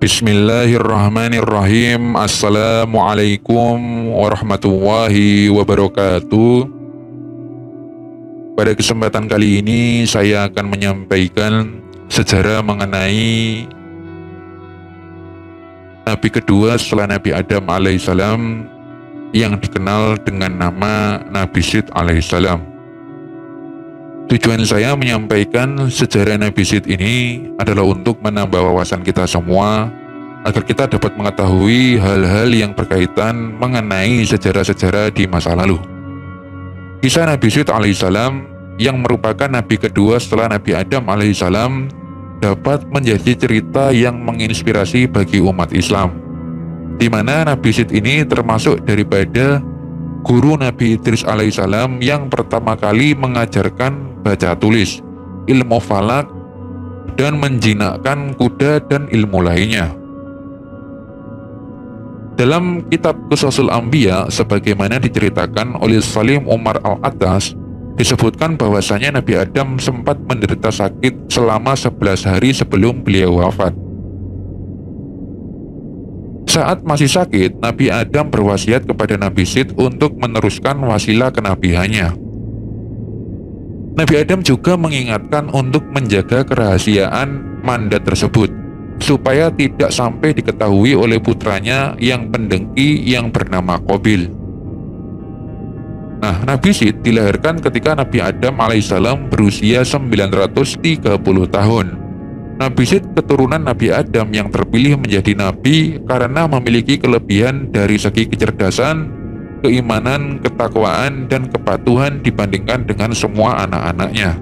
Bismillahirrahmanirrahim. Assalamualaikum warahmatullahi wabarakatuh. Pada kesempatan kali ini saya akan menyampaikan sejarah mengenai Nabi kedua setelah Nabi Adam alaihissalam yang dikenal dengan nama Nabi Syed alaihissalam. Tujuan saya menyampaikan sejarah Nabi Syed ini adalah untuk menambah wawasan kita semua agar kita dapat mengetahui hal-hal yang berkaitan mengenai sejarah-sejarah di masa lalu. Kisah Nabi Syed alaihissalam yang merupakan Nabi kedua setelah Nabi Adam alaihissalam dapat menjadi cerita yang menginspirasi bagi umat Islam, di mana Nabi Syed ini termasuk daripada guru Nabi Idris alaihissalam yang pertama kali mengajarkan baca tulis, ilmu falak, dan menjinakkan kuda dan ilmu lainnya. Dalam kitab Qisasul Anbiya sebagaimana diceritakan oleh Salim Umar Al-Attas, disebutkan bahwasanya Nabi Adam sempat menderita sakit selama 11 hari sebelum beliau wafat. Saat masih sakit, Nabi Adam berwasiat kepada Nabi Syed untuk meneruskan wasilah kenabiannya. Nabi Adam juga mengingatkan untuk menjaga kerahasiaan mandat tersebut, supaya tidak sampai diketahui oleh putranya yang pendengki yang bernama Qabil. Nah, Nabi Syed dilahirkan ketika Nabi Adam alaihissalam berusia 930 tahun. Nabi Syed keturunan Nabi Adam yang terpilih menjadi nabi karena memiliki kelebihan dari segi kecerdasan, keimanan, ketakwaan, dan kepatuhan dibandingkan dengan semua anak-anaknya.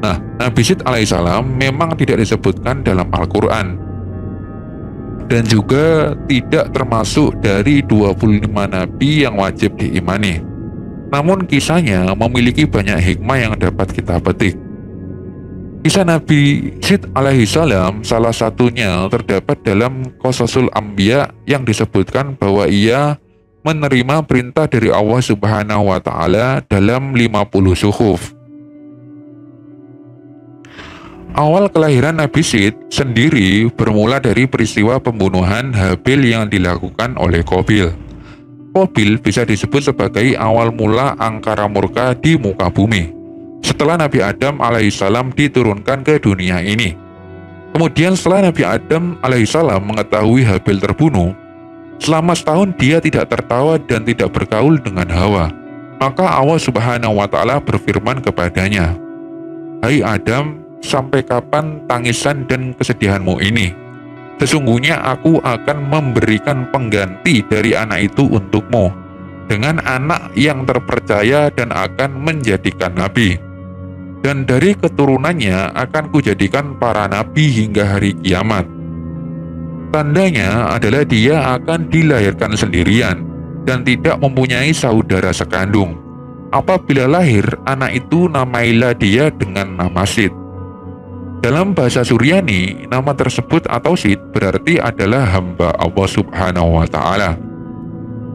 Nah, Nabi Syed alaihissalam memang tidak disebutkan dalam Al-Quran dan juga tidak termasuk dari 25 nabi yang wajib diimani. Namun kisahnya memiliki banyak hikmah yang dapat kita petik. Kisah Nabi Syed alaihissalam salah satunya terdapat dalam Qisasul Anbiya yang disebutkan bahwa ia menerima perintah dari Allah Subhanahu wa Ta'ala dalam 50 suhuf. Awal kelahiran Nabi Syed sendiri bermula dari peristiwa pembunuhan Habil yang dilakukan oleh Qabil. Qabil bisa disebut sebagai awal mula angkara murka di muka bumi setelah Nabi Adam alaihissalam diturunkan ke dunia ini. Kemudian setelah Nabi Adam alaihissalam mengetahui Habil terbunuh, selama setahun dia tidak tertawa dan tidak bergaul dengan Hawa. Maka Allah Subhanahu wa Ta'ala berfirman kepadanya, "Hai Adam, sampai kapan tangisan dan kesedihanmu ini? Sesungguhnya aku akan memberikan pengganti dari anak itu untukmu, dengan anak yang terpercaya dan akan menjadikan nabi. Dan dari keturunannya akan kujadikan para nabi hingga hari kiamat. Tandanya adalah dia akan dilahirkan sendirian dan tidak mempunyai saudara sekandung. Apabila lahir, anak itu namailah dia dengan nama Syed." Dalam bahasa Suryani, nama tersebut atau Syed berarti adalah hamba Allah Subhanahu wa Ta'ala.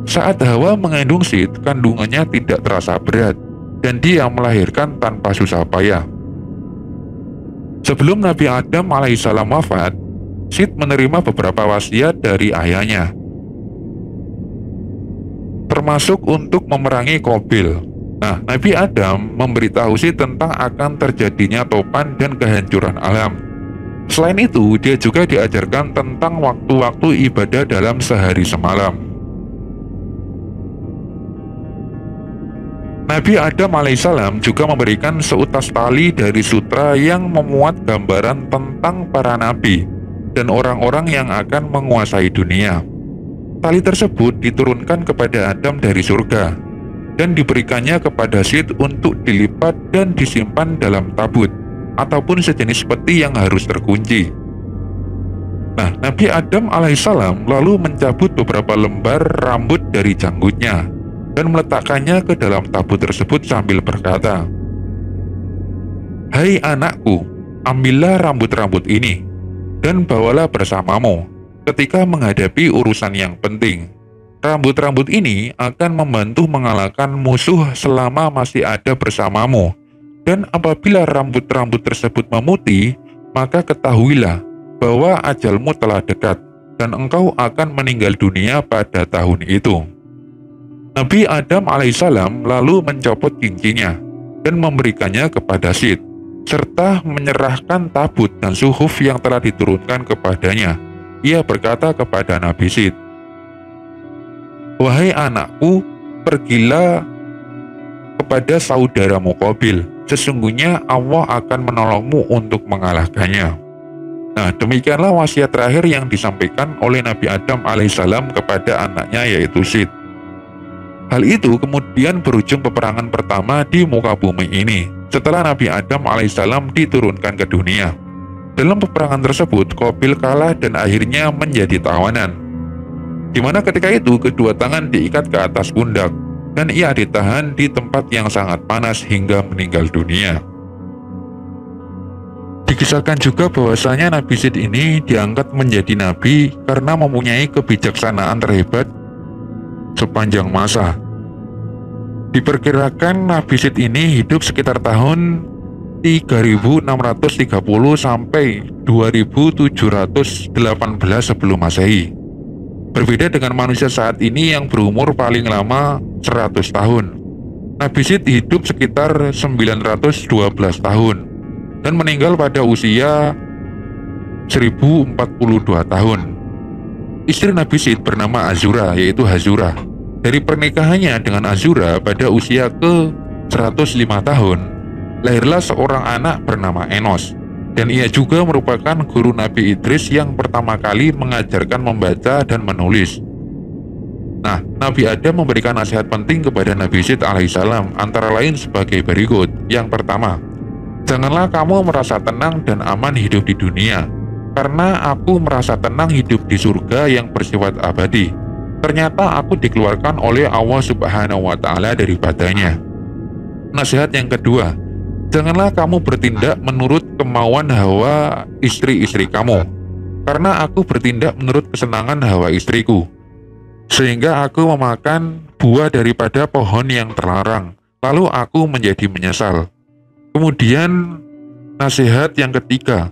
Saat Hawa mengandung Syed, kandungannya tidak terasa berat dan dia melahirkan tanpa susah payah. Sebelum Nabi Adam alaihissalam wafat, Syed menerima beberapa wasiat dari ayahnya, termasuk untuk memerangi Qabil. Nah, Nabi Adam memberitahu Syed tentang akan terjadinya topan dan kehancuran alam. Selain itu, dia juga diajarkan tentang waktu-waktu ibadah dalam sehari semalam. Nabi Adam alaihissalam juga memberikan seutas tali dari sutra yang memuat gambaran tentang para nabi dan orang-orang yang akan menguasai dunia. Tali tersebut diturunkan kepada Adam dari surga dan diberikannya kepada Syed untuk dilipat dan disimpan dalam tabut ataupun sejenis peti yang harus terkunci. Nah, Nabi Adam alaihissalam lalu mencabut beberapa lembar rambut dari janggutnya dan meletakkannya ke dalam tabut tersebut sambil berkata, "Hai anakku, ambillah rambut-rambut ini dan bawalah bersamamu ketika menghadapi urusan yang penting. Rambut-rambut ini akan membantu mengalahkan musuh selama masih ada bersamamu. Dan apabila rambut-rambut tersebut memutih, maka ketahuilah bahwa ajalmu telah dekat dan engkau akan meninggal dunia pada tahun itu. Nabi Adam alaihissalam lalu mencopot giginya dan memberikannya kepada Sid, serta menyerahkan tabut dan suhuf yang telah diturunkan kepadanya. Ia berkata kepada Nabi Sid, "Wahai anakku, pergilah kepada saudaramu Qabil. Sesungguhnya Allah akan menolongmu untuk mengalahkannya." Nah, demikianlah wasiat terakhir yang disampaikan oleh Nabi Adam alaihissalam kepada anaknya, yaitu Sid. Hal itu kemudian berujung peperangan pertama di muka bumi ini setelah Nabi Adam alaihissalam diturunkan ke dunia. Dalam peperangan tersebut, Qabil kalah dan akhirnya menjadi tawanan, di mana ketika itu kedua tangan diikat ke atas pundak dan ia ditahan di tempat yang sangat panas hingga meninggal dunia. Dikisahkan juga bahwasanya Nabi Sid ini diangkat menjadi nabi karena mempunyai kebijaksanaan terhebat sepanjang masa. Diperkirakan Nabi Sid ini hidup sekitar tahun 3630 sampai 2718 sebelum Masehi. Berbeda dengan manusia saat ini yang berumur paling lama 100 tahun. Nabi Sid hidup sekitar 912 tahun dan meninggal pada usia 1042 tahun. Istri Nabi Sid bernama Azura, yaitu Hazura. Dari pernikahannya dengan Azura pada usia ke-105 tahun, lahirlah seorang anak bernama Enos. Dan ia juga merupakan guru Nabi Idris yang pertama kali mengajarkan membaca dan menulis. Nah, Nabi Adam memberikan nasihat penting kepada Nabi Sid alaihissalam, antara lain sebagai berikut. Yang pertama, janganlah kamu merasa tenang dan aman hidup di dunia, karena aku merasa tenang hidup di surga yang bersifat abadi. Ternyata aku dikeluarkan oleh Allah Subhanahu wa Ta'ala daripadanya. Nasihat yang kedua, janganlah kamu bertindak menurut kemauan hawa istri-istri kamu, karena aku bertindak menurut kesenangan hawa istriku, sehingga aku memakan buah daripada pohon yang terlarang, lalu aku menjadi menyesal. Kemudian nasihat yang ketiga,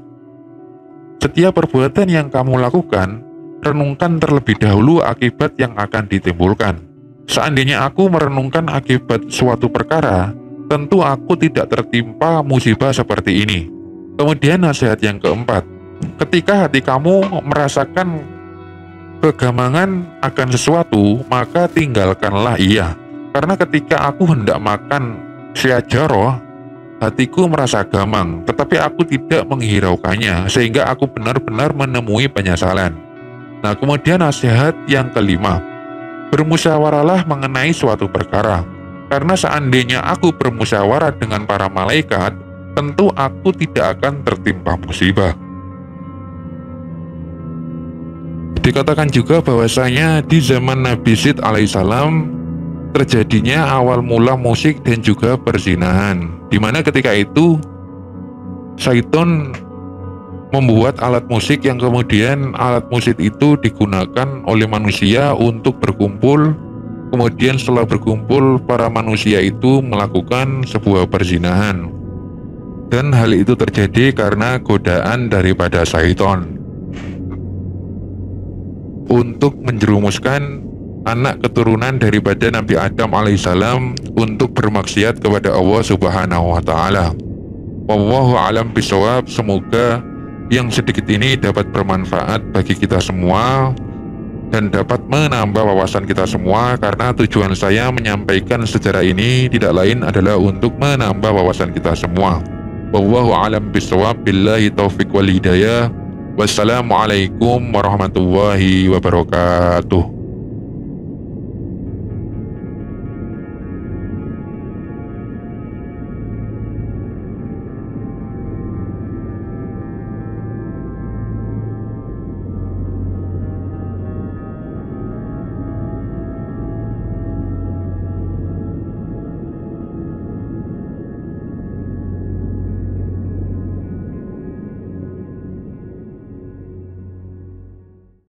setiap perbuatan yang kamu lakukan, renungkan terlebih dahulu akibat yang akan ditimbulkan. Seandainya aku merenungkan akibat suatu perkara, tentu aku tidak tertimpa musibah seperti ini. Kemudian nasihat yang keempat, ketika hati kamu merasakan kegamangan akan sesuatu, maka tinggalkanlah ia. Karena ketika aku hendak makan syajarah, hatiku merasa gamang, tetapi aku tidak menghiraukannya, sehingga aku benar-benar menemui penyesalan. Nah, kemudian nasihat yang kelima, bermusyawarahlah mengenai suatu perkara. Karena seandainya aku bermusyawarah dengan para malaikat, tentu aku tidak akan tertimpa musibah. Dikatakan juga bahwasanya di zaman Nabi Sid alaihissalam terjadinya awal mula musik dan juga perzinahan, di mana ketika itu syaitan membuat alat musik yang kemudian alat musik itu digunakan oleh manusia untuk berkumpul. Kemudian setelah berkumpul, para manusia itu melakukan sebuah perzinahan. Dan hal itu terjadi karena godaan daripada syaitan untuk menjerumuskan anak keturunan daripada Nabi Adam alaihissalam untuk bermaksiat kepada Allah Subhanahu wa Ta'ala. Wallahu a'lam bishawab. Semoga yang sedikit ini dapat bermanfaat bagi kita semua dan dapat menambah wawasan kita semua, karena tujuan saya menyampaikan sejarah ini tidak lain adalah untuk menambah wawasan kita semua. Wallahu a'lam bishawab. Billahi taufiq wal hidayah. Wassalamualaikum warahmatullahi wabarakatuh.